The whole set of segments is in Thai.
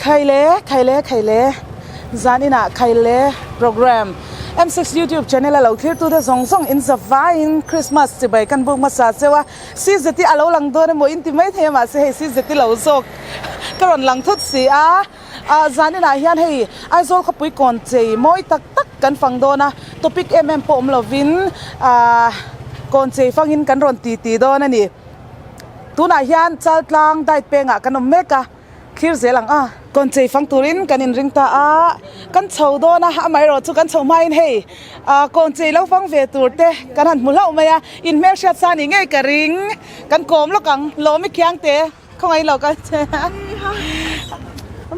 Khaile zanina Khaile program M6 YouTube channel alo clear to the song in the vine Christmas ti bai kan bu masa sewa si zati alo lang do mo intimate he ma se he si zati lo sok karon lang thut si zanina hian hei ai zol khapui kon chei moi tak kan phang do na topic pom lovin kon chei phangin kan ron ti do na ni tuna hian chaltlang dait penga kanom meka khir zelang kon chei phang turin kanin ringta kan chhodo na amai ro chu kan chhomai in hei kon chei lo phang ve turte kan han mulau maya in mer shat sa ni ngai ka ring kan kom lo kang lo mi khyang te khongai lo ka che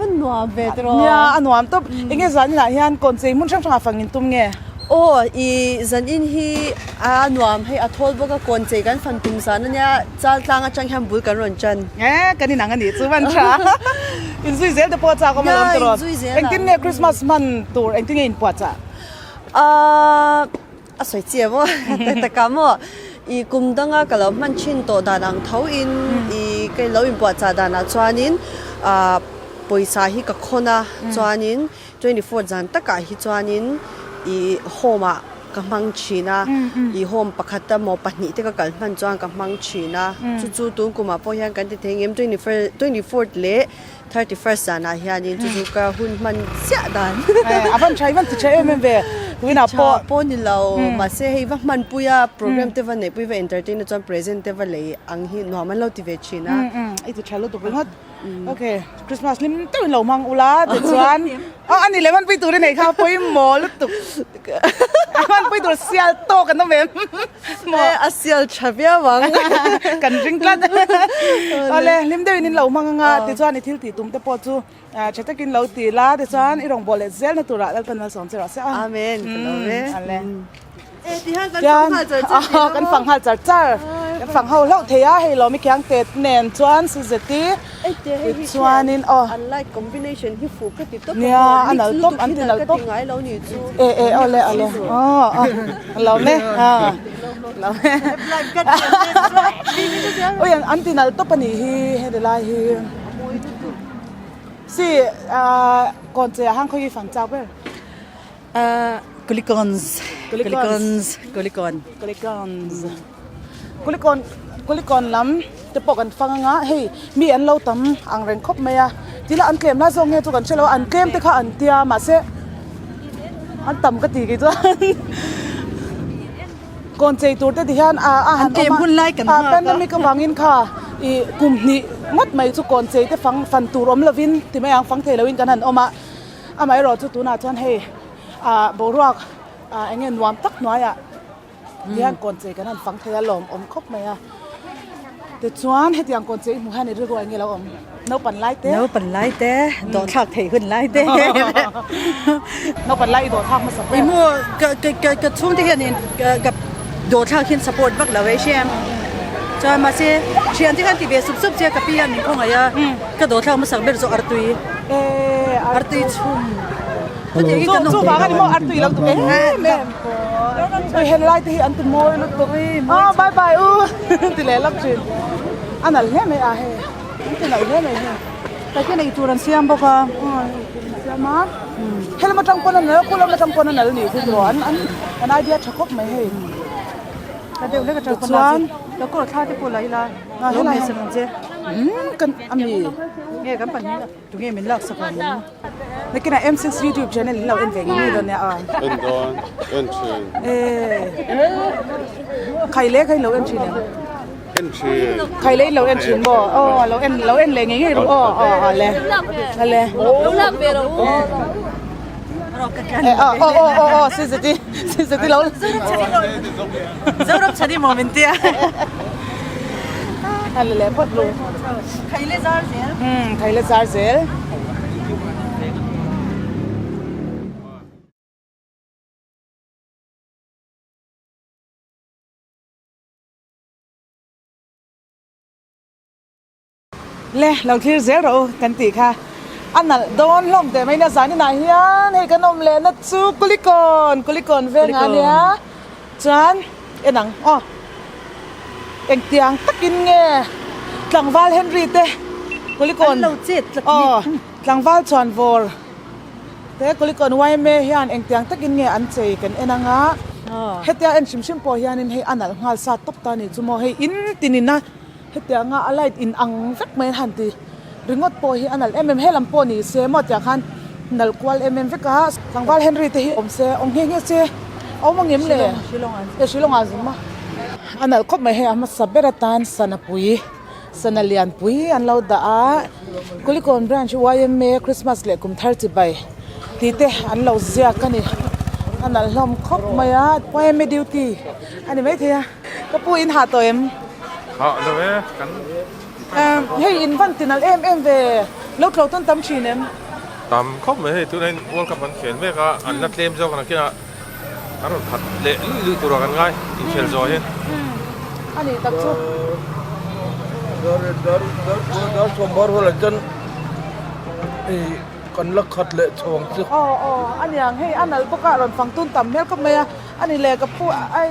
มันนัวเบตรอ nya anuam to inge zan na hian kon chei mun sang phangin tum nge โอ้อีจันอินฮีนัวให้อัทอลบอกกับคนใจกันฟันตุมสานเนี่ยจะตั้งจังแฮมบุลกันรอนจันกันนี่นังอันนี้ซูวันชาอินซุยเซลเดปอจ้าก็มาลำตลอดเอ็งกินเนี่ยคริสต์มาสมันตัวเอ็งกินเงินปอจ้าสวยเจียมแต่กำว่าอีกุมดังก็เรามันชินโตดานังเท้าอินอีก็เราอินปอจ้าดานาจวานินปุยสาฮิกับคนนะจวานิน24จันตะกาฮิจวานินอีโฮมากับมังชีนะอีโฮมประคัตโมปันนี่ที่ก็กันมันจวนกับมังชีนะจู่ๆตุ้งกูมาพอยังกันที่เทงเอ็ม24เละ31จันนะเฮียนี่จู่ๆก็หุ่นมันเสียดันบันใช้มันติดใช้เววินาปอนี่เรามาเสียให้ว่ามันปุยโปรแกรมเทวันเนี่ยปุยว่าเอนเตอร์เทนจนพรีเซนต์เทวันเลยอังฮีนัวมันเราที่เวชีนะไอ้ติดใช้เราตัวเป็นฮอตโอเคคริสต์มาสลิมตื่นเหล่ามังอุลาเดือดร้อนอันนี้เลยมันไปตัวได้ไหนครับปุยหมอลุตุมันไปตัวเสียโตกันต้องเว็บหมอเสียชาเบียวังกันริงกลัดอะไรลิมเดวินินเหล่ามังงาติดร้อนในที่ตีตุ้มแต่พอจูฉันจะกินเหล่าตีลาติดร้อนอีรองบอลเลเซลในตัวละแล้วเป็นมาสอนเสร็จแล้วอาเมนอะไรที่ห้างกันฝังหัดจัดจ้ากันฝังหัดเล่าเทียให้เราไม่แข็งเตะแนนชวนสุดที่ชวนนินอันไลค์คอมบิเนชันที่ฟูก็ติดต๊บเนี่ยอันนั้นต๊บอันที่เราต๊บไงเราหนีจูเอาเลยเราเนี่ยเราเนี่ยโอ้ยอันที่เราต๊บปนีฮีเฮเดลายฮีสิก่อนจะห้างเขายี่ฝังเจ้าเปล่ากุลิกอนส์ล้ำจะปกันฟังงะเฮ้ยมีอันเราตำอังเร่งคบไหมอะทีละอันเกมน่าส่งเงี้ยทุกคนเชื่อว่าอันเกมที่เขาอันเตียมาเสอันต่ำก็ตีกี่ตัวก่อนใจตัวแต่ที่ฮันอันเกมหุ่นไล่กันเป็นนั่นมีกำลังอินค่ะอีกลุ่มนี้งดไม่ทุกคนใจที่ฟันตูรอมละวินที่ไม่ยังฟังเทลวินกันหันออกมาไม่รอจุดตัวน่าจะให้บรัวไอ้เงี้ยนวมตักน้อยย่างก่อนใจกันนั่นฟังเทลมอมคบไหมแต่ชวนให้ยังก่อนใจหมู่ฮันในเรื่องอะไรเงี้ยเราเราปั่นไล่เต้โดดทักเทหุ่นไล่เต้เราปั่นไล่โดดทักมาสักอีมัวกับช่วงที่เห็นกับโดดทักขึ้นสปอร์ตบักแล้วเชียมจะมาเชียนที่กันที่เบียสุบเชียกับพี่ยันนี่คงไงก็โดดทักมาสักเบอร์โซอาร์ตุยชุ่มสู้ฟังกันดิโมอันตุยเราตัวเองแม่เห็นไล่ที่อันตุโมยลูกตัวบายบายติเล่ลักชินอันนั้นเฮ้ไม่เฮ้ที่ไหนเฮ้ไม่เฮ้แต่ที่ไหนตัวนั้นเสียมบอกว่าเสียมาเฮ้เรามาจังปนนั่นเหรอคุณเรามาจังปนนั่นเหรอนี่คือร้อนอันไอเดียชักคบไม่เฮ้แต่เดี๋ยวเล็กจังปนแล้วก็ท่าที่พูดอะไรล่ะเราไม่สนใจกันอามีเนี่ยกันปันนี้ตรงนี้มันลักสักวันนึงในขณะ M6 YouTube channel เราเอ็นเวงนี่ตอนเนี้ยเอ็นดอนเอ็นชินใครเล็กใครเราเอ็นชินเนี่ยเอ็นชินใครเล็กเราเอ็นชินบ่เราเอ็นเลยงี้รู้อะไรอะไรลูกหลักเบลล์สิสติเราจะรับชัดดีโมเมนต์ที่อะไรเลยพอดรู้ใครเล่นซาร์เซลใครเล่นซาร์เซลเล่เราคิดเสียเรากันตีค่ะอันนั้นโดนลมแต่ไม่น่าสารนี่นายเฮียนให้ขนมเล่นนัดซูกุลิกอนเวงอันเนี้ยจันหนังเอ็งเตียงตักกินเงี้ยหลังวาลเฮนรี่เต้กุลิกอนเราเจ็ด tlangwal chuan vor te kolikon wai me hian engtiang takin nge an chei kan enanga hetia en shimshim po hianin hei anal ngal sa top ta ni chumo hei in tinina hetia nga alight in ang vek mai han ti ringot po hi anal helam po ni se mo tia khan nal kwal veka tlangwal Henry te hi omse ong nge che awmangem le shilong azuma anal khop mai he ama saberatan sanapui sanalian pui an lo da a kulikon branch YMA Christmas le kum 30 bai tite an lo zia kani anal hlom khop maya YMA duty ani mai thia kapu in ha to em ha lo ve kan hey in van tinal ve lo tlo ton tam chinem tam khop me he tu nen world cup an khel me ka an na claim zo kan kina aron phat le lu tu ra kan ngai in khel zo hen ani tak chu dar sombar wala jan kan la khat le chong chu ani ang hey anal boka ron fangtun tam mel ka maya ani le ka pu ai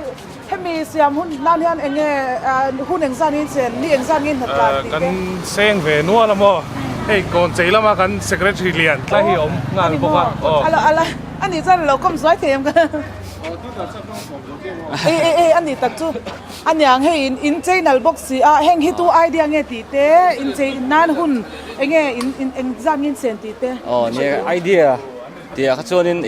hemi siam hun lan hian enge hun engzan in sen ni engzan in hatla kan seng ve nuwa la mo hey kon cheila ma kan secretary lian tla hi om ngal boka ala ani chan lo kom zoi them ka ani tak chu ani ang hey in channel box si a heng hi tu idea nge ti te in chei nan hun enge in engzan in sen ti te ne idea tia khachonin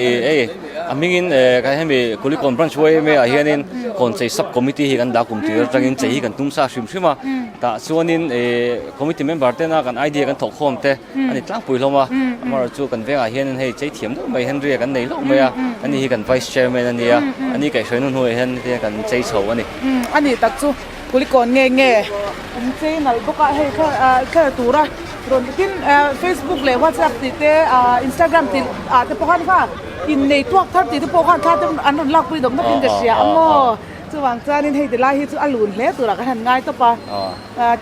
amingin ka hemi kulikon branch way me a hianin kon chei sub committee hi kan da kum tir tangin chei kan tumsa shim shima ta chuanin committee member te na kan idea kan thok khom te ani tlang pui hloma amar chu kan venga hianin hei chei thiam mai henry kan nei lo mai ani hi kan vice chairman ania ani kai soinun hoi hen te kan chei chho ani ani tak chu kulikon nge in channel boka hei kha tura ron tin Facebook le WhatsApp ti te Instagram ti te pokhan kha in nei tuak thar ti te pokhan kha te anon lak pui dom na tin ka sia amo chuwang chanin hei de lai hi chu alun hle tura ka han ngai to pa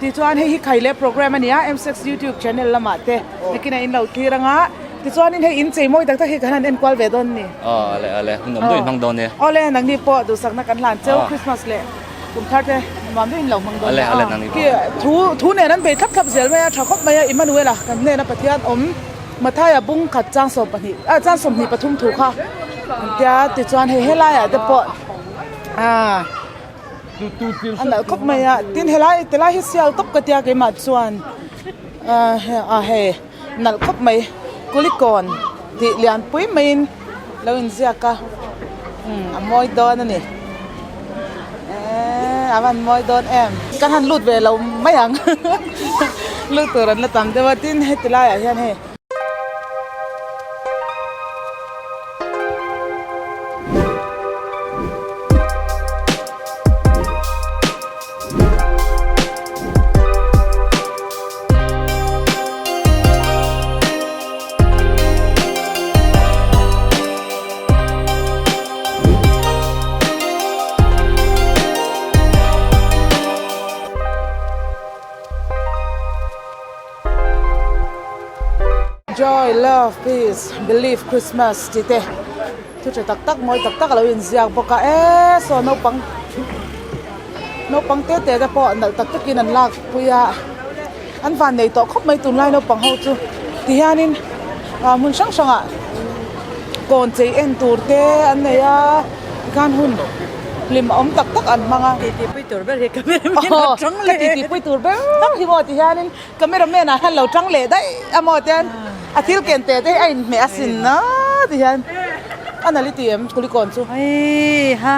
ti chuan hei hi khaile program ania M6 YouTube channel lama te lekina in lo thiranga ti chuan in hei in chei moi tak tak hi kan han en kwal ve don ni ale nom do in hang don ne ole nang ni po du sak na kan lan cheu Christmas le kum thar te mam din lo mang don ale nang ni ki thu ne nan be thap zel me tha khop mai Emmanuela kan ne na pathian om mathaya bung khat chang so pani chang som ni pathum thu kha tia ti chuan he helai a de po an la khop mai tin helai te lai hi sial top ka tia ke ma chuan he nal khop mai kulikon ti lian pui main lo in zia ka amoi don ani avan moi don em kan han lut ve lo mai ang lut turan la tam dewa tin hetila ya hian he joy, love, peace, believe, Christmas tite. Tu che tak moi tak lo in ziak boka so no pang te po nal tak takin an lak puya an van nei to khop mai tun lai no pang ho chu ti hianin mun sang kon chei en tur te an nei a kan hun lim om tak an manga ti pui tur ber he camera trăng le ti pui tur ber tang hi mo ti hianin cameraman a han lo trăng le dai amo ten atil ken te ai me asin na ti hian analiti em kulikon chu ai ha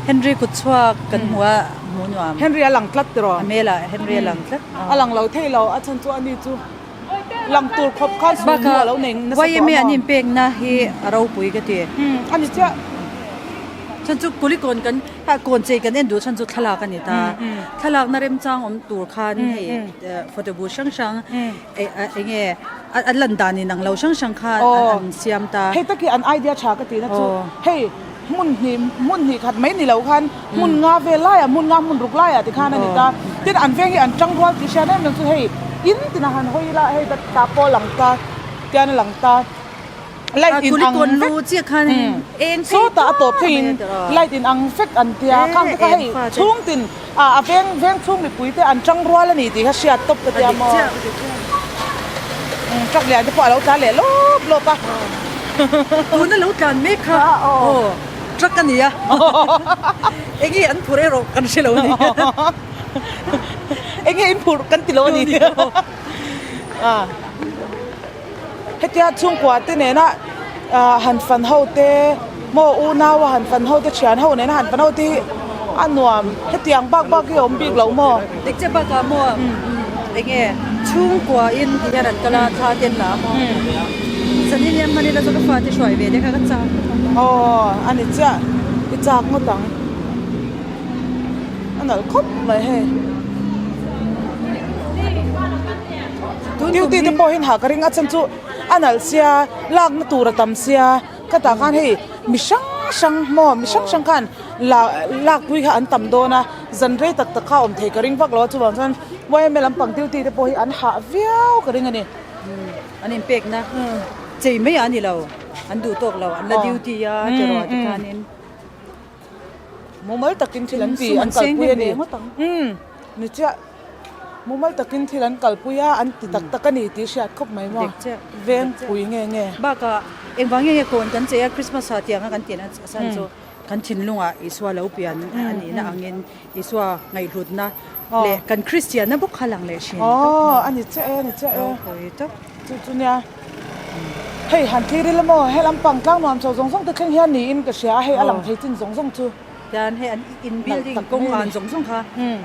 Henry kutchwa kan huwa munwam Henry alang tlat ro amela Henry lang tlat alang lo thei lo a chan chu ani chu lang tur khop khan su mo lo ning na wai me anin pek na hi aro pui ka ti ani cha chan chu kulikon kan ha kon chei kan en du chan chu thala kan ni ta thalak na rem chang om tur khan hei photo bu sang e nge alan dani nang lo sang khan an siam ta hei taki an idea cha ka ti na chu hei mun hi khat mai ni lo khan mun nga ve la ya mun nga mun ruk la ya ti khan ani ta tin an ve hi an chang rwal ti sha na chu hei in tin han hoi la hei ta po lang ta tian lang ta light in ang kulikon lu chi khan en so ta to pin light in ang fek an tia khang ka hei chung tin a veng chung mi pui te an chang rwal ani ti ha sia top ka tia mo จักเลียนจะพอเราจานเหล่ลบปะ ตัวนั้นเราการเมฆค่ะโอ้จักกันเนี่ยเอ็งอันพูดเอโรกันเชลล์นี่ เอ็งเห็นพูดกันติโลนี่เฮ็ดยาช่วงกว่าที่เนี่ยนะหันฟันเฮาเตโมอูนาวหันฟันเฮาเตเชียนเฮาเนี่ยนะหันฟันเฮาที่อันนวมเฮ็ดยังบักยอมบีกเหล่าโม เด็กเจ็บบ้ากามัวเอ็งชุ่มกว่าอินที่ยันกลาทาเต็นหลามสันนิษฐานมันนี่เราจะฟ้าที่ช่วยเวเด็กก็จ้า อ๋ออันนี้จ้ะอีจากมาตังอันนั้นครบเลยเฮ้ดิวตีที่พอเห็นหากระริงอัดฉันจูอันนั้นเสียลากมาตูระตำเสียก็ตากันเฮ้มิช่างหม้อมิช่างกันลากปุยค่ะอันตำโดนะจันเรตักตะข้าวอมเทกระริงฟักล้อจูบฉันว่าไม่ลำปังดิวตีที่พอเห็นอันหาเวียวกระริงอันนี้ อันนี้เป็กนะใจไม่อันนี้เราอันดูตกเราอันละดิวตี้ยาจะรอที่การนี้ มุมตักินที่ลันปีอันกัลปุยนี่นี่จ้ะมุมตักินที่ลันกัลปุยอันติตักตะกันนี่ที่เชียคบไหมวะเวนปุยเงี้ยบ้ากะเอ็งวางเงี้ยคนกันเจ้าคริสต์มาสที่ยังกันเตียนสันโซกันชินลุงอ่ะอิสวาเลวเปียนอันนี้นะอังเงินอิสวาไงรุดนะเละกันคริสเตียนนะบุกขลังเลยชินอ๋ออันนี้เจ้าโอ้ยจ๊ะจุดเนี่ยเฮ้ยหันที่ริลโมให้ลำปังกลางนอมโซงต้องตะเคียนเฮียนี่อินกระเสียให้อลังให้จินสงจูยานให้อันอินบิลดิ้งกงอันสงค่ะ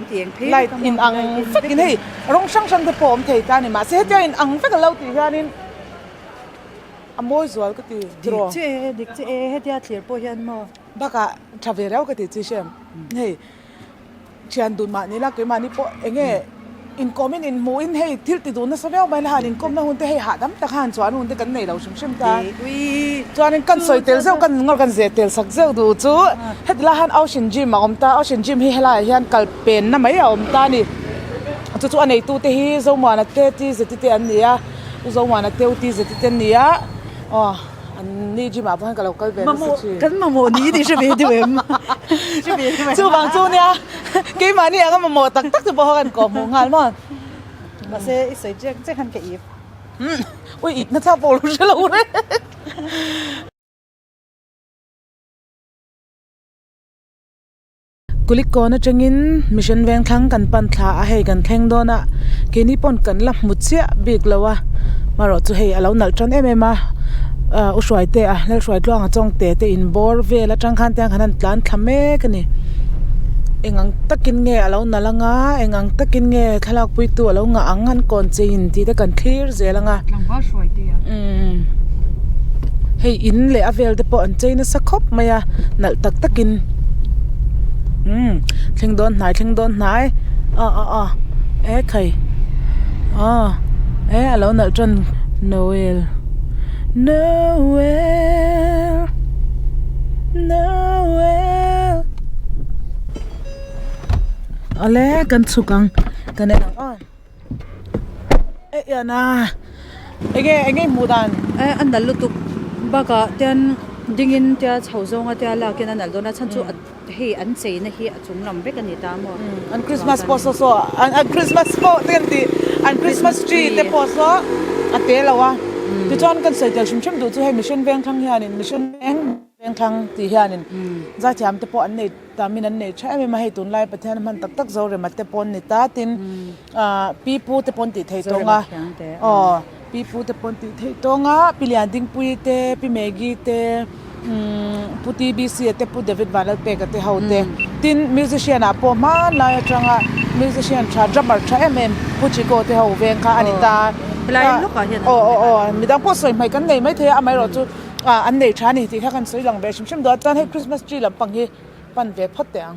เตียงเพล ไล่อินอังฟักกินให้ร้องช่างจะปอมเทตานี่มาเสียใจอินอังฟักกันเล่าตีแค่นี้อโมยสวยก็ตีดิเจให้ยาเทียร์โปยันมอบ้ากะทำเวรแล้วก็ตีจีเชมเฮ้ยเชียนดูมานี่ละก็มานี่ปอเองอินคอมอินมูอินให้ทิลติดูนะสเวลไปละอินคอมนะหุ่นเตให้หาดำตะขันจวนหุ่นเตกันในเราชิมตาจวนกันสวยเตลเซลกันงอกันเสียเตลสักเซลดูจูเฮ็ดละหันเอาชินจิมมาอมตาเอาชินจิมให้ละยันกัลเป็นนะไม่เอาอมตานี่จู่อันไหนตู้เตฮีโซมานะเตตีเซติเตอันนี้โซมานะเตอุตีเซติเตนี้อ๋ออันนี้จิมาเพื่อนกับเรากัลเป็นกันมาโมนี้ดิใช่ไหมดิเวมจู่บางจู่เนี่ยกี่มาเนี่ยก็มาโมตักจะบอกกันก่อนโมงานมั้งมาเซอิสเจ๊ขันกับอีฟอุ้ยอีกน่าจะโปรลุชะลูเลยกุลิกก่อนจังอินมิชชันเวงครั้งกันปันทาให้กันแข่งโดนะเกนี่ปนกันลับมุดเสียบิกแล้ววะมารอจูเฮอเราหนักจนมาอุสวยเตะแล้วสวยกลางจงเตะอินบอร์เวลจังคันเตียงขนาดล้านทำเมกันนี่เอ็งตะกินเงะเราหนาละงาเอ็งตะกินเงะทลากปุยตัวเรางาอังงันก่อนจีนที่ตะกันคลีร์เจละงาหลังบ้านสวยดีเฮ้ยอินเลยอเวลเดปอนจีนสักคบมาอะนัลตะกินเชิงโดนไหนเอ๊ะใครเราหนาจนโนเอลอะไรกันสุกังกันเนี่ยยานะเอ็งมูดันอันนั้นลุตุบากะเตียนดิ่งอินเตียชาวซงเตียลาเกนันนั้นโดนฉันจูเฮอันเซนเฮจุงลำเบกันนี่ตามอันคริสต์มาสโพสโซอันคริสต์มาสโพเตียนตีอันคริสต์มาสทรีเตโพสโซอันเตลวะที่จอนกันเสร็จจากชิมดูจะให้มิชชันเวงทั้งเฮียนินมิชชันเวงทั้งตีเฮียนินจะจำเตโพอันนี้ตามินันเนี่ยใช่ไหมมาให้ตุนไล่ประเทศมันตักโซเรมาเตโพนี่ตาตินปีปูเตโพติเทตงะปีปูเตโพติเทตงะปีเลียนดิ้งปุยเตปีเมกีเตพุทีบีซีเตพุเดวิดวานเตกเตเฮาเตตินมิวสิเชียนอะพอมาลายจังอะมิวสิเชียนชาดรัมมาร์ชาพุชิโกเตเฮาเวงค่ะอันนี้ตามีดังพอสวยไหมกันไหนไม่เทอะไม่หรอกจูอันไหนชานี่ที่แค่กันสวยหลังเบชิมดูอาจารย์ให้คริสต์มาสทรีลำปังฮีปันเวพอดเตียง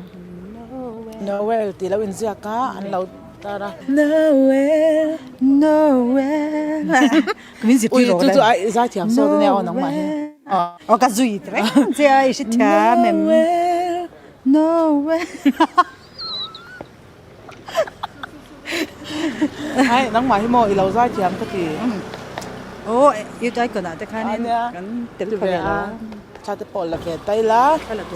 Noel ตีแล้วอินเซียก้าอันเราตาละ Noel มิสิอุ้ยจู่ไอ้จ่าเทียมโซ่เนี่ยน้องใหม่ก็จุยตรเจ้าอิชิตาเมม Noel ไอ้น้องใหม่ที่โมอีเราจ่าเทียมก็ตีโอ้ยใจก่อนนะแต่คันนี้กันเต็มไปแล้วชาติปอลละเกตไตละ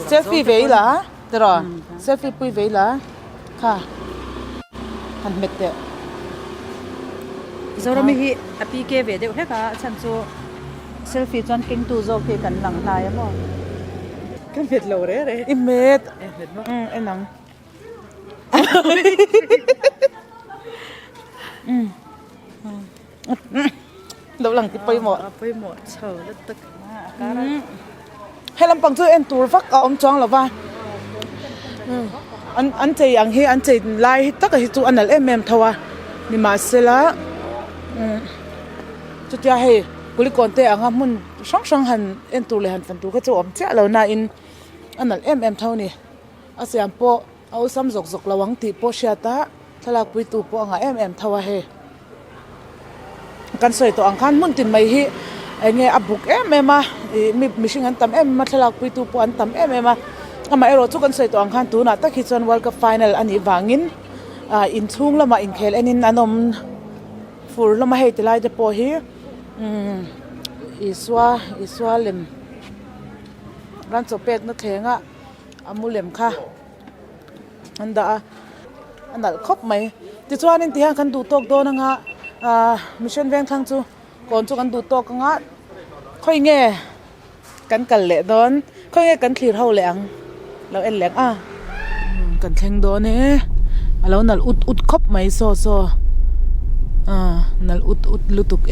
เซลฟี่เวล่ะตลอดเซลฟี่ปุยเวล่ะค่ะหันเม็ดเตะ zora mi hi api ke ve de heka chan chu selfie chuan king tu zo ke kan lang lai mo kan vet lo re imet en nang lo lang ti poi mo poi mo chho la tak hay làm bằng chơi en tour vắc ở ông chong là va anh chơi ang hi anh chơi lai tất cả tu anh em thawa ni ma sela chút ya he kuli kon te ang mun sang sang han en tour le han fan tu ka chu om cha lo na in anh em thau ni asiam po au sam zok zok lawang ti po sha ta thala pui tu po anga em thawa he kan soi to ang khan mun tin mai hi nghe abuk em mi sing an tam em ma thalak pui tu po an tam em ama ero chu kan sei to ang khan tu na ta khi chon world cup final ani wangin in chung lama in khel enin anom fur lama hei tilai de po hi iswa lem ran cho pek na thenga amulem kha anda anal khop mai ti chuanin ti han kan du tok do na nga mission veng thang chu còn choกันดูโตกังอ่ะค่อยแง่กันกันเละดอนค่อยแง่กันคลีร์เฮาแหลงเราเอ็นแหลงกันแข่งดอนเนี่ยเราหนัลอุดคบไม่โซหนัลอุดลุตุก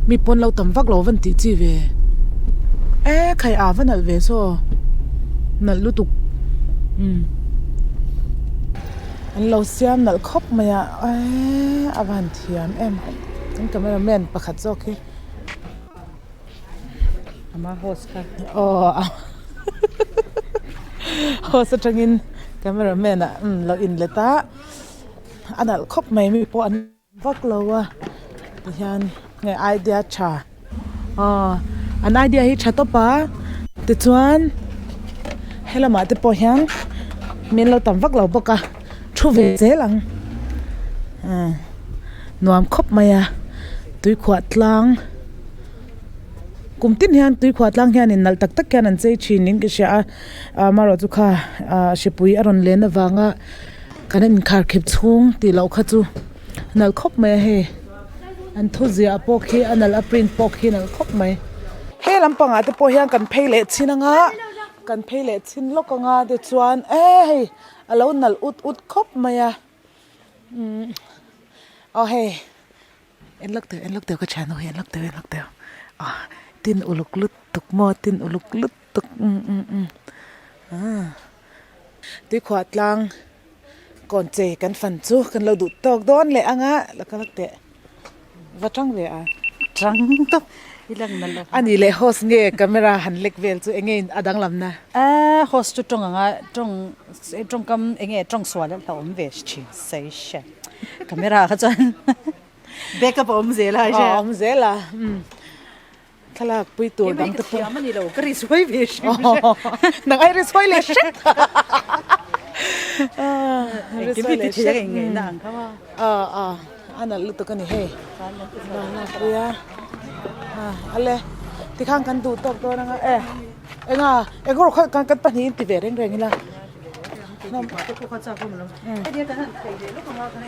มีปนเราตำฟักเราวันที่จีเวใครอาวันนัลเวโซหนัลลุตุกอันเราเสียมหนัลคบไม่อาวันเทียมนั่นก็ไม่แม่นประคัดโซกama host ka โฮสจังอินก็ไม่แม่นเราอินเลยตาอันนั้นครบไม่มีปอนฟักเราอ่ะดิฉันไงไอเดียชาอันไอเดียฮิชาตปะติดชวนให้เรามาติดปอยังมีเราตำฟักเราปะกะชูเวเจลังนวมครบไหมอ่ะตุยขวดลังกุมตินเฮียนตุยขวดลังเฮียนินนัลตักตักแค่นั้นใจชินินก็เสียมารอจุค่ะชิปุยอรอนเลนวางอ่ะกันนั้นคาร์คิบช่วงตีเราขจูนัลครบไหมเฮอันทุเซียปอกเฮอันนัลปรินปอกเฮนัลครบไหมเฮลำปังอ่ะแต่พอเฮียนกันเพลเลชินังอ่ะกันเพลเลชินลกงอ่ะเดชวนเรานัลอุดครบไหมอ่ะเฮ้เอ็นลักเตอก็ชาโนเอ็นลักเตอตินอุลุกลุดตุกมอตินอุลุกลุดตุกที่ขวดลังก่อนเจกันฟันจูกันเราดูตอกโดนเลยอ่ะแล้วก็ลักเตะว่าจังเวอ่ะ trang to ilang nalo อันนี้เลยโฮสเงี้ยกล้องหันเล็กเวลจูเองอดังลำนะhost chu tong anga tong kam enge tong swal la om ve chi sei she camera kha chan backup om zela je อ๋อมเซล่ะทลากปุยตัวดังตะ pia mani lo kari soi ve shi นังไอริสไวเลช ke bi te che nge nang ka wa อันนั้นลุตกันนี่เฮ้น่าปุยอะไรที่ข้างกันดูตอกตัวนั่งก็รู้กันปัญหาติเวเร่งๆนี่ละ น้ำก็เขาจะพูดมั้งไอเดียกันไทยเลยลูกของเรากัน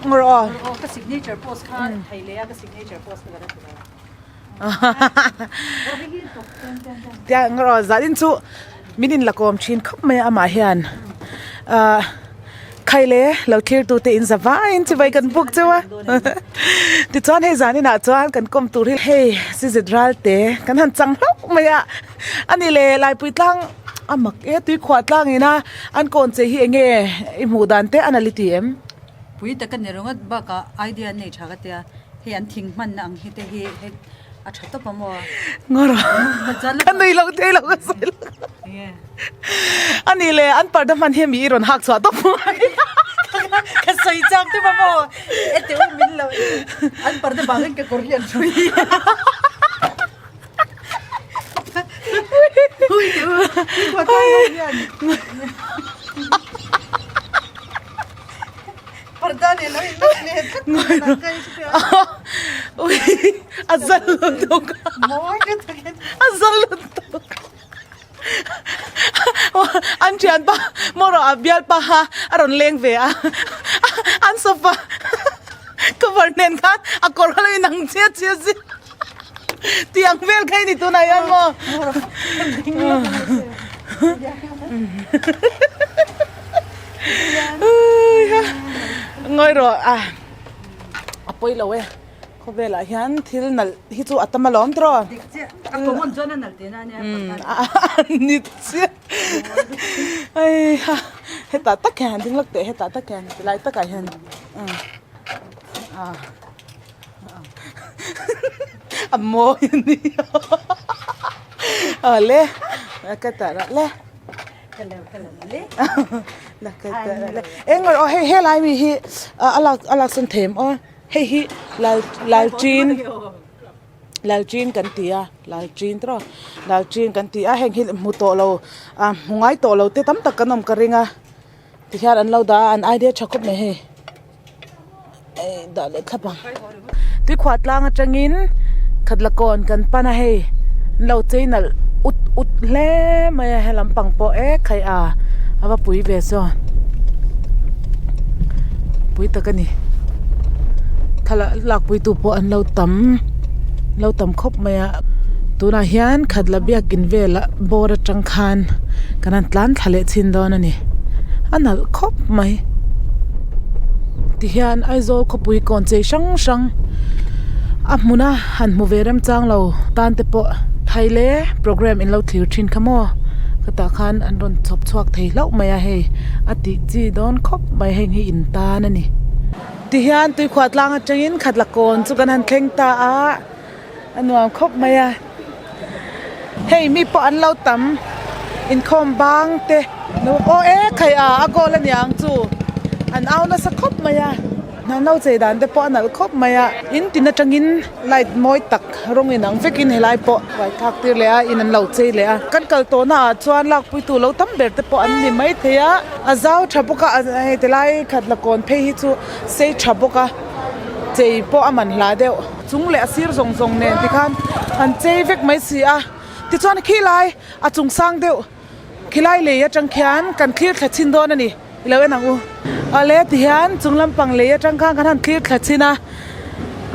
งรอก็ signature post ค่ะไทยเลยก็ signature post กันได้เดี๋ยวงรอจัดอินซูมินินละกอมชินขับไม่อามาเฮียนใครเลยเราเคลียร์ตัวเตอินสบายที่ไปกันบุกจ้าวะติดจวนให้จานี่นะจวนกันกลมตัวที่เฮ้ซิซิดรัลเตกันหันจังลกไม่อันนี้เลยลายปุยตั้งมักตุยขวดล่างนี่นะอันก่อนจะเฮียงอิมูดันเตอนาลิตีเอ็มปุยแต่กันเนี่ยเราก็บ้าก็ไอเดียในชากันเตียเฮียนทิ้งมันนังเฮเตเฮอาชัดตัวมัวงอรออันนี้เราเทเราก็ใส่อันนี้เลยอันปาร์ดมันเฮียมีรอนหักสวดตัวมัวก็ใส่จำตัวมัวเอเตว่ามินเราอันปาร์ดบางเรื่องก็กอริยันช่วยPardon, hello, Azal luntok. Azal luntok. Anjian pa, moro abial pa ha, aron leng ve ah. Anso pa. government khan akor halai nang che che si tiang vel khai ni tu na yan mo ngoi ro apoi lo we ko vela hian thil nal hi chu atama lom tro ako mon jona nal te na ne ni che ai ha heta tak kan ding lak te heta tak kan lai tak ka hian ammo ni ale ka ta le la ka ta le engor o he lai mi hi alak sun them o he hi lal chin kan tia lal chin tro lal chin kan tia heng hi mu to lo mungai to lo te tam tak kanom ka ringa ti hian an lo da an idea chakop me he da le thapang ti khwat lang atangin khatlakon kan pana he lo cheinal ut hle maya helam pang po e khai aba pui ve so pui takani thala lak pui tu po an lo tam khop maya tuna hian khatla biak in vela bora tangkhan kanan tlan thale chin don ani anal khop mai ti hian aizo khopui kon che sang amuna han mu verem chang lo tan te po thaile program in lo thlir thin khamo kata khan an ron chop chuak thei lo maya he ati chi don khop mai heng hi in ta na ni ti hian tui khwat lang atangin khatla kon chu kan han thleng ta anuam khop maya hey mi po an lo tam in khom bang te no o e khai agol an yang chu an au na sa khop maya nan lo che dan te po nal khop maya in tin atangin light moi tak rong in ang vekin helai po wai thak tir le in an lo che le kan kal to na chuan lak pui tu lo tam ber te po an ni mai theya azau thapoka he te lai khat la kon phe hi chu se thapoka chei po aman hla deu chung le asir zong zong nen ti khan an chei vek mai si ti chuan khilai chung sang deu khilai le ya chang khian kan khir thachin don ani lewe nang u ale ti hian chunglam pang le ya chang khang kan han khir thachina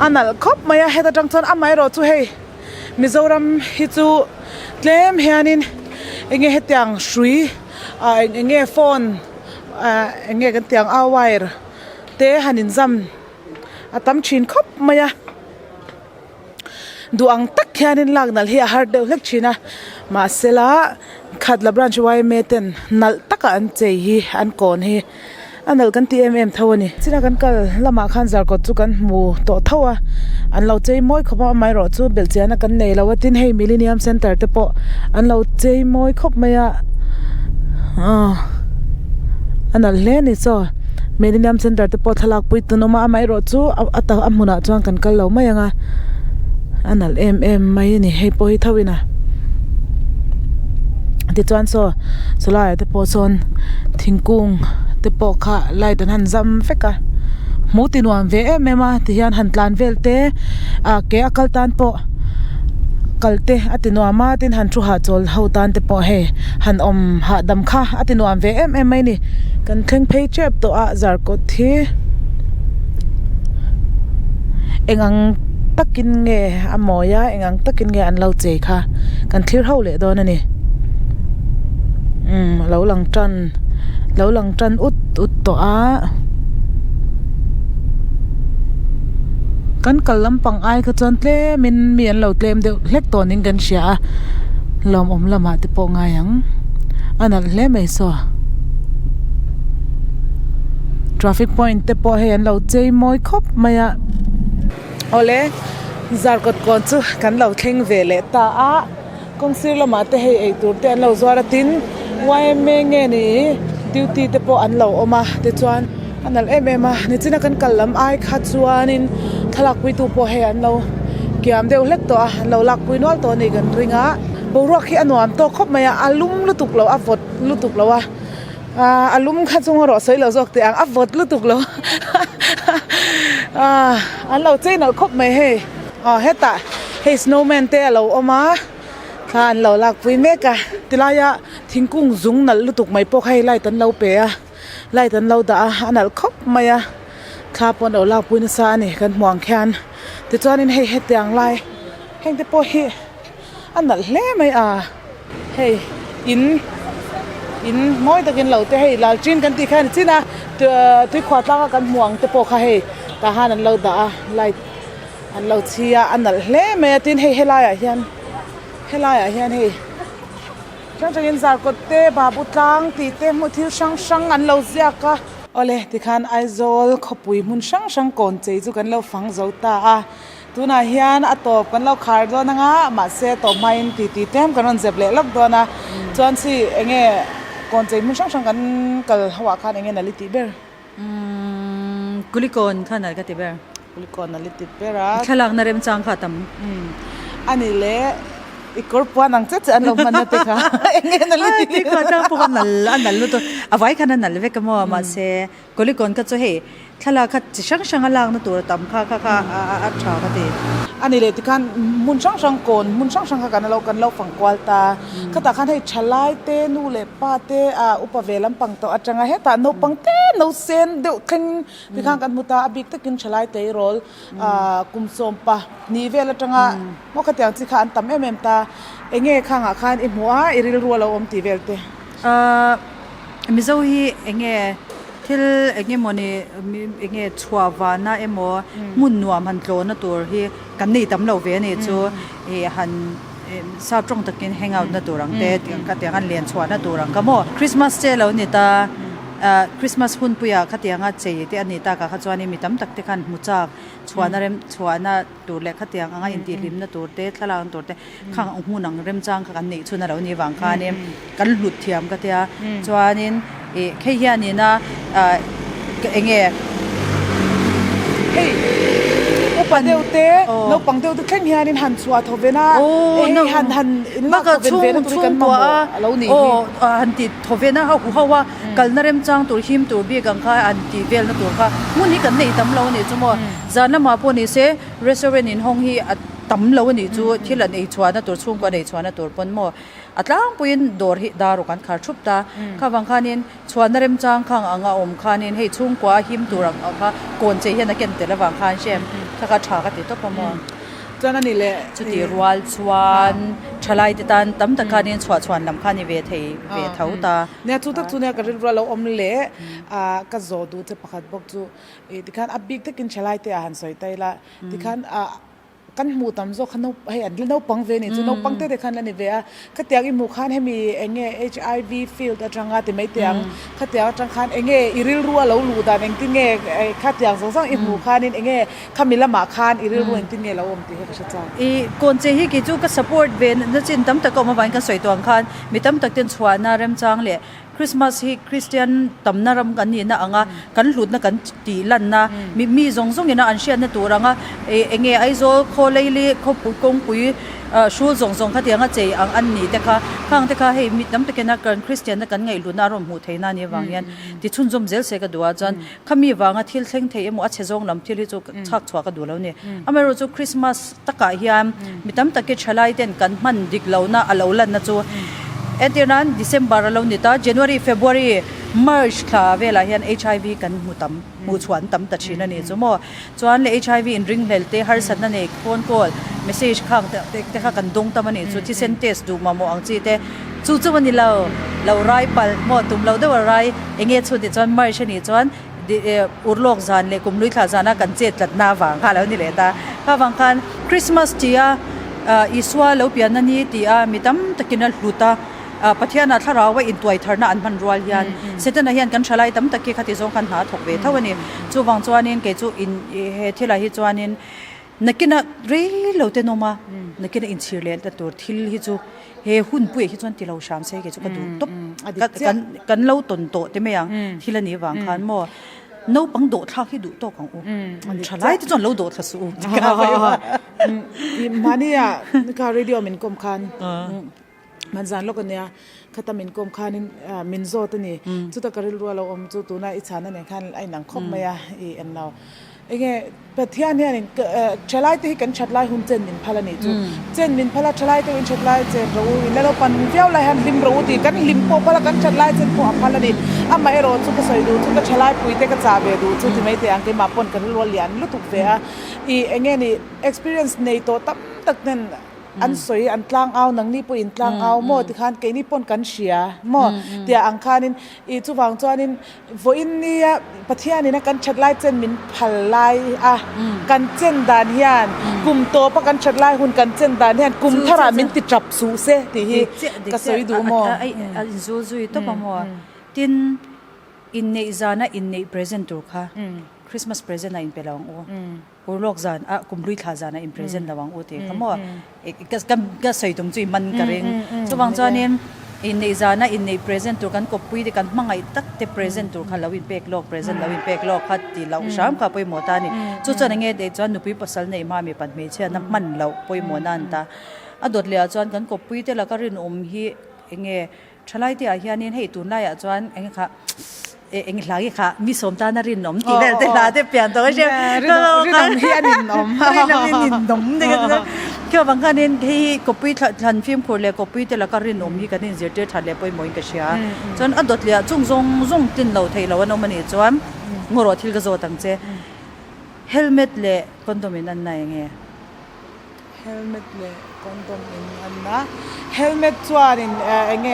anal khop maya heta chang chon amai ro chu hei mizoram hi chu tlem hianin enge hetiang shrui enge phone enge kan tiang a wire te hanin zam atam chin khop maya duang tak hianin lagnal hi har deuh lek china ma sela khatla branch wai meten nal taka an chei hi an kon hi anal kan tmm thawani china kan kal lama khan zar ko chu kan mu to thawa an lo chei moi khopa mai ro chu belchiana kan nei lawatin hei millennium center te po an lo chei moi khop maya anal le ni so millennium center te po thalak pui tunoma mai ro chu ata amuna chuang kan kal lo mayanga anal mai ni hei po hi thawina ti chuan so lai te po son thingkung te po kha lai tan han zam feka mu ti nuam ve mema ti hian han tlan vel te ke akal tan po kalte ati nuama tin han thu ha chol ho tan te po he han ha dam kha ati nuam ve mai ni kan thleng phei chep to zar ko thi engang takin nge amoya engang takin nge an lo che kha kan thlir ho le don ani lo lang tran ut to kan kalam pang ai kha chon tle min mi an lo tlem de hlek to ning kan sia lom lama te po nga yang anal hle mai so traffic point te po he an lo chei moi khop maya ole zar kot kon chu kan lo thleng ve le ta kong sir lama te he ei tur te an lo zwara tin wai me nge ni duty te po an lo oma te chuan anal emema ni china kan kallam ai kha chuanin thalak pui tu po he an lo kiam deu lek to an lo lak pui nol to ni kan ringa boruak hi anuam to khop maya alum lutuk lo avot lutuk lo alum kha chung ro soi lo jok te ang avot lutuk lo an lo chein al khop mai he heta he snowman te lo oma khan lo lak pui meka tilaya thingkung zung nal lutuk mai po khai lai tan lo pe lai tan lo da anal khop maya คาปนเอาลาปุนซานี่กันห่วงแคนติจอนินให้เฮ็ดอย่างไรแห่งแต่พอเฮอันนั้นแหละไม่เฮ้ยอินม้อยตะกินเหล่าแต่ให้ลาจินกันตีแค่นี้สินะที่ขวาตากันห่วงแต่พอค่ะเฮ้ตาหานั้นเราด่าไล่อันเราเชียอันนั้นแหละไม่ตินให้ไล่เฮียนให้ไล่เฮียนเฮ้ช่างจะกินซาร์กเตะบาบุตังตีเตะมุทิวช่างอันเราเสียกะโอเลที่ขันไอโซลขบุยมุนช่างก่อนใจจุกันเราฟังเจ้าตาตัวน่าเฮียนอัตบกันเราขายตัวนังอ่ะมาเสต่อไม่ตีเต็มกันวันเจ็บเละลักตัวนะจวนสิเองก่อนใจมุนช่างกันกัลหัวขันเองนั่นลิติเบอร์กุลิโกนขนาดกันติเบอร์กุลิก่อนนั่นลิติเบอร์อ่ะขลังนารมจังค่ะตั้มอันนี้เละอีกคนปวดหนังเจ็บอันเรามันนั่นติค่ะเองนั่นลิติที่เขาจะพวกนั้นอันนั้นรู้ตัวเอาไว้ขนาดนั้นเลยก็มัวมาเสกุลิโกนก็จะเห็นขลังก็จะช่างลางนั่นตัวตั้มค่ะอัดชากันดีอันนี้เลยที่ขันมุนช่างก่อนมุนช่างกันเราฝังกวาลตาก็แต่ขันให้ฉลายเตนูเล่ป้าเตอุปเวลัมปังโตอาจารย์ให้ตาโนปังเตโนเซนเดี๋ยวขันที่ขันกันมุตาอบิกตะกินฉลายเตโรลกุมสมปะนี่เวลาจังมอกระเตียงที่ขันตั้มตาเองข้างขันอิมัวอิริลรัวเราอมตีเวลเตมิโซฮีเองที่เองมันเองชัววานะโมมุนนัวมันโลนะตัวที่กันนี่ตั้มเราเวนี่จูหันซาตรงตะกินแฮงเอาท์นะตัวรังเตก็เตียงกันเลียนชัวนะตัวรังก็โมคริสต์มาสเจเราเนี่ยตาคริสต์มาสหุ่นปุยก็เตียงกันเจที่อันนี้ตาก็ขจรนี่มีตั้มตักที่กันมุจักชัวนะตัวเล็กก็เตียงอ่างอินดีริมนะตัวเตทลางตัวเตข้างหูหนังเริ่มจางกันนี่ชัวนะเรานี่วางคานี่กันหลุดเทียมก็เตียชัวนี่แค่เฮียนี่นะเองเฮ้ยอุปเดียวเตะเราปังเดียวแค่เฮียนี่หันสวดทวีนะหันมากชุ่มตัวหันติทวีนะเขาว่ากันนั่นเองจังตัวหิมตัวเบี้ยกันค่ะอันติเวลนั่นตัวค่ะมุ่งนี้กันในตำเราเนี่ยจังว่าจานน้ำมาพวกนี้เซ่รีสอร์ทในห้องที่ตำเราเนี่ยจู่ที่เราในชัวนั่นตัวชุ่มกว่าในชัวนั่นตัวปนมั่วอัตลางปุยนดอร์ดารุกันขาชุบตาข้าวังขานินชวนนเรมจางข้างอ่างอมขานินให้ชุ่มกว่าหิมตัวรังเอาค่ะโกนเจียนักเก็นเตระวังขานเชมถ้าก็ชากันติดตัวพมอจนนั่นนี่แหละจุดที่รัวชวนชลายติตันตั้มตะขานินชวนลำขานิเวทีเวทาวตาเนี่ยทุกเนี่ยก็เรียกว่าเราอมเละก็โจดูจะประคัดบอกจูที่ขันอับบิกที่กินชลายเตะอาหารสวยไตละที่ขันกันหมูตำโซขันเอาให้อันเล่นเอาปังเวนี่จูนเอาปังเตะเด็กขันแล้วนี่เวะขัดเตียงอีหมูขันให้มีเองHIV field จังหวะที่ไม่เตียงขัดเตียงจังขันเองอีริลรัวเราหลูดานเองที่เงี้ยขัดเตียงสองอีหมูขันนี่เองขมิละหมาขันอีริลรัวเองที่เงี้ยเราอมตีให้กระชับจ้าอีก่อนเจฮิกิจูก็ support เวนนั่นจินตั้มตะก็มาวันกันสวยตัวขันมีตั้มตะเตียนชวนน่าเริ่มจังเลยคริสต์มาสฮีคริสเตียนตำนารำกันนี่นะอ่างกันหลุดนะกันตีลันนะมีซงนี่นะอันเชียนนะตัวรังเองไอโซโคเลยลีโคปุกงปุยชูซงขัดยังเจอันนี้แต่ค่ะข้างแต่ค่ะให้มีน้ำตะกันนักกันคริสเตียนนักกันไงหลุดอารมณ์หูเทน่านี่วางยันที่ชุนจมเจลเสกดูอาจารย์ขมีวางทิลเท่งเทยมัวเชจงลำทิลจูชักชัวกันดูแล้วเนี่ยอเมริกาคริสต์มาสตะกายามมีน้ำตะกันชลายเด่นกันมันดิกเหล่านะอลาวลันนะจูเอ็ดเดือนเดือนบาร์เราเนี่ยตา January February March ค่ะเวลาเห็น HIV กันมูชวนตั้มตัดชิ้นนี่จ้ะมั่วจวนเลย HIV in ring เลยเตะหาสันนั่นเองโฟนคอล message ข้างแต่ข้ากันดงตั้มนี่จุดที่เซนเทสดูมาโมอังจีเตจู่วันนี้เราไร้ปัลโมตุ่มเราได้ว่าไร้เองจุดที่จวน March นี่จวนอุรโลกจานเลยกุมลุยขาจานะกันเจ็ดหลัดหน้าวังค่ะแล้วนี่เลยตาข้าวังกันคริสต์มาสที่อิสวาแล้วเปียนนั่นนี่ที่มีตั้มตะกินนัลลุตาปัทยานาทาราว่าอินตัวไอทาร์น่าอันมันรัวยันเสร็จแล้วเฮียนกันชลายตั้มตะกี้ขัดที่สองกันหาถกเวทวันนี้จู่วังจวนนี่เกจู่อินเฮที่ไรฮิจวนนี่นักกินน่ะเรื่อยเราเตนอมานักกินอินซีเรียลแต่ตัวทิลฮิจูเฮหุ่นปุ้ยฮิจวนที่เราชามเสกจู่ก็ดูตบกันเราตนโตแต่ไม่ยังที่ละนี้วังคันมั่วโน้ปังโดดท่าที่ดูโตของอูชลายที่จวนเราโดดทสูมาเนี่ยนี่การเรดิโอมันกลมคันมันจานโลกเนี่ยข้าตามินกรมขานินมินโซตัวนี้จุดตะการัวเราอมจุดตัวน่าอิจฉานั่นเองขันไอ้หนังคบมาอีอันเรา ไอ้เงี้ยประเทศเนี่ยนี่เชลัยที่กันชัดไล่หุ่นเจนมินพลานี่จูเจนมินพลาเชลัยที่กันชัดไล่เจนรู้แล้วเราปันเที่ยวไล่หันลิมรู้ดีกันลิมโปพลากันชัดไล่เจนพอพลานี่อ่ะมาเอโรจุกสวยดูจุกเชลัยปุยเตกันจ่าเบดูจุกที่ไม่เตียงที่มาปนกันรัวเลียนลุตุกเสียอีไอ้เงี้ยนี่ experience ในตัวตั้มตักนั่นอันสวยอันกลางเอาหนังนี่ปุ่นกลางเอาโมที่ขันเกนี่ปนกันเชียโมเดียอังคานินอีจุฟังจวนินวอินนี่ประเทศนี้นะกันชัดไล่เจนมินพัลไลกันเจนดานเฮียนกลุ่มโตปะกันชัดไล่หุ่นกันเจนดานเฮียนกลุ่มทารามินติดจับสูเซที่ฮีก็สวยดูโมไอ้ซูตัวปะโมตินอินเนจานะอินเนเพรสเซนต์ตัวค่ะคริสต์มาสเพรสเซนต์น่ะอินเปล่าโอ้โลกจานกุมรุยท่าจานอินเพรสเซนต์ระวังโอเตขโมก็ใส่ตรงจุยมันกระเร่งสว่างจานินอินเนจานะอินเนเพรสเซนต์ตัวกันกบปุยเดกันมังไอตักเตเพรสเซนต์ตัวค่ะเราอินเปกโลกเพรสเซนต์เราอินเปกโลกคัดตีเราชามค่ะปอยหมอตานี่จุดจานเงี้ยเดจานนุปีปัสสาวะในมามีปัดเมเชียน้ำมันเราปอยหมอนันตาดดเลียจานกันกบปุยเดแล้วก็รินอมฮีเงี้ยชลายที่อาเฮียนี่ให้ตุนไล่จานเงี้ยค่ะเอ็งหลังค่ะมีสมตานารินนมที่แต่ลาเตเปลี่ยนตัวใช่ริก็นนมเฮียนินนมรินนมนี่ก็คือบางครั้งนี่ที่กบปุยทันฟิล์มคนเลยกบปุยแต่ละก็รินนมที่กันนี่เจอเจอทันเลยไปมวยกันเชียจนอดดเลยจงตินเราไทยเราวันนั้นมันจวนงรทิลก็โจตั้งเจเฮลเมตเลยคอนโดมินันไหนไงเฮลเมตเลยคอนโดมินันนะเฮลเมตจวนไง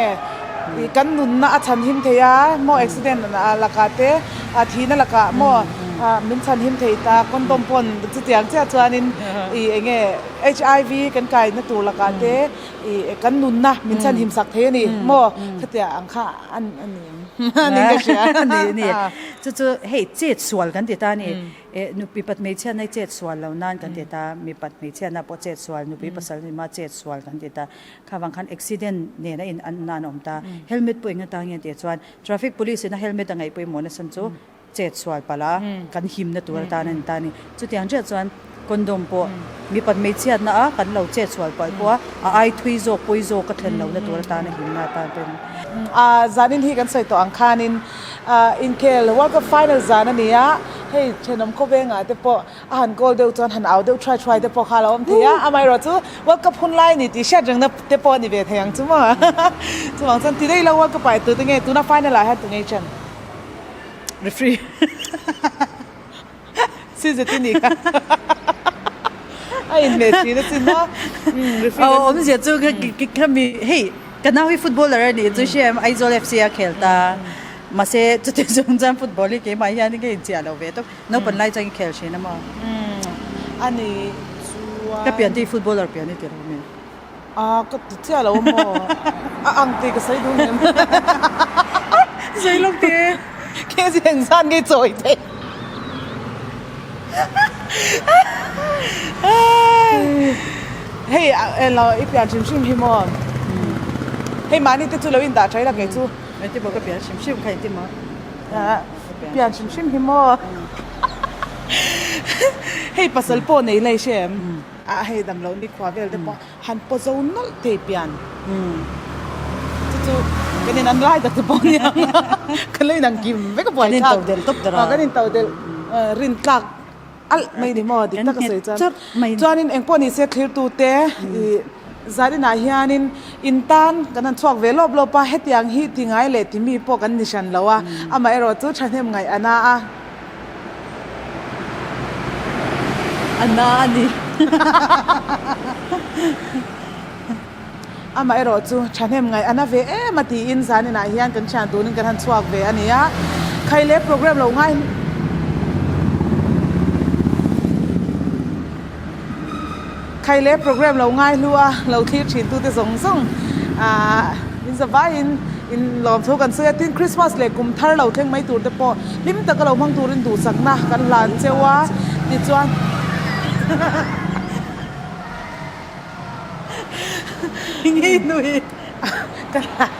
กันนุนนะฉันหิมเทียโมอุบิเหตุนะลักเตะทีนั่นลักโมมินฉันหิมเทียตาคนต้มปนจุดอย่างเจ้าจวนนินเงี้ย HIV กันไก่นั่นตัวลักเตะกันนุนนะมินฉันหิมสักเทนี่โมขเตียอังค่าอันนี้นี่ก็เชียนี่จุดเฮ้ยเจ็ดส่วนกันเดตานี่นุปีปัดเมเชียในเจ็ดส่วนแล้วนั่นกันเดตามีปัดเมเชียนะพอเจ็ดส่วนนุปีปัสสาวะมาเจ็ดส่วนกันเดตาข้าวังคันอุบิเหตุเนี่ยนะอินอันนานอมตาเฮลเมตป่วยเงินตาเงี้ยเดี๋ยวส่วน traffic police นะเฮลเมตต่างไงป่วยหมดนะสันจูเจ็ดส่วนปะละกันหิมนะตัวตานั่นตานี่จุดอย่างเจ็ดส่วนคนดมปอมีปัดเมเชียนะกันเราเจ็ดส่วนปะเพราะว่าไอทวีโซป่วยโซก็เทนเรานะตัวตาเนี่ยหิมนะตาเป็นจานินที่กันใส่ตัวอังคานินอินเคลว่าก็ไฟนอลจานันเนี่ยเฮ้ยเชนมก็เบงอ่ะแต่พออาหารก็เดี๋ยวจนหันเอาเดี๋ยว try แต่พอข้าเราเทียอ่ะไม่รู้จู่ว่าก็พุ่นไล่นี่ที่เชื่อจังนะแต่พอนี่เบทยังจู่มั้งจู่บางสันที่ได้เราว่าก็ไปตัวตั้งไงตัวน่าไฟนอลอะไรตัวไงเชน referee ซิจะที่นี่ค่ะไอ้เมสซี่นั่นสินะ我们写这个看มีเฮ้ยกันน่าวิฟุตบอลอะไรนี่จุดเชื่อมไอโซเลฟเซียเคลตามาเสจุดที่จงจำฟุตบอลที่เกี่ยมาอย่างนี้ก็อินเดียเราเวทน้องเป็นไล่จังเคลใช่ไหมมั้งอันนี้ก็เปลี่ยนที่ฟุตบอลเราเปลี่ยนนี่เดี๋ยวเราเนี่ยก็ติดเชื้อแล้วมั้งอังตีก็ใส่ดูเนี่ยใส่ลูกเตี้ยแค่เสียงสั้นก็จ่อยเต้เฮ้ยเราอีเปลี่ยนชิมฮิมอนเฮ้ยมานี่ติดตัวเราอินดาใช้ละไงจู่ไม่ที่บอกก็เปลี่ยนชิมใครที่มาเปลี่ยนชิมฮิมอนเฮ้ยปัสสาวะในเลยเชมเฮ้ยดำเราดีกว่าเวลแต่พอหันปัสสาวะนั่นเทียบยันจู่กันนี่นั่นไล่แต่ตัวเนี่ยกันเลยนั่งกินไม่ก็ปล่อยชากันนี่เต่าเดลรินกักไม่ได้มอดิตักเสียจันจานินเองพอนี่เสียคลิปตูเตะจารินอาเฮียนินอินตันกันนั่นชวกเวลบลปะเฮตียงฮีที่ไงเลยที่มีพวกกันนิชันแล้วว่าไม่รอจูฉันเห็นไงอันน่ะนี่ไม่รอจูฉันเห็นไงอันน่ะเวมาตีอินจานินอาเฮียนกันฉันตัวนึงกันนั่นชวกเวอันนี้ใครเล่นโปรแกรมเราไงใครเล่นโปรแกรมเราง่ายลัวเราคิดฉินตัวที่ส่งอินสบายอินลอมทุกันเสื้อที่คริสต์มาสเลยกุมท่าเราเท่งไม่ตัวแต่พอลิมตะก็เราพังตัวรินดูสักนะกันหลานเจ้าว่าดิจวนงี้หนุ่ยกันหลาน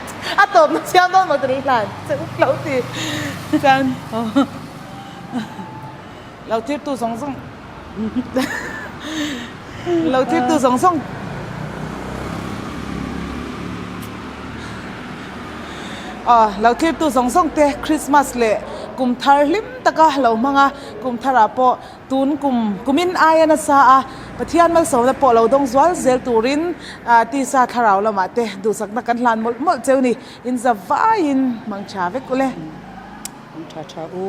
ตบมาเชี่ยวโดนมาตัวนี้หลานจะอุ้มเราตีจังเราทิพตัวส่งเราทิพตัวส่งเราทิพตัวส่งเตะคริสต์มาสเลย กุมทาร์ลิมตะกะเหล่ามังกุมทาราปอตูนกุมินอายนะซาปะเทียนมันสมตะปอเหล่าดงสวลเซลตูรินตีซาทาราวละมาเตดูสักนักกันลานหมดเจ้านี่อินซาฟาอินมังชาเวกุเล ชาอู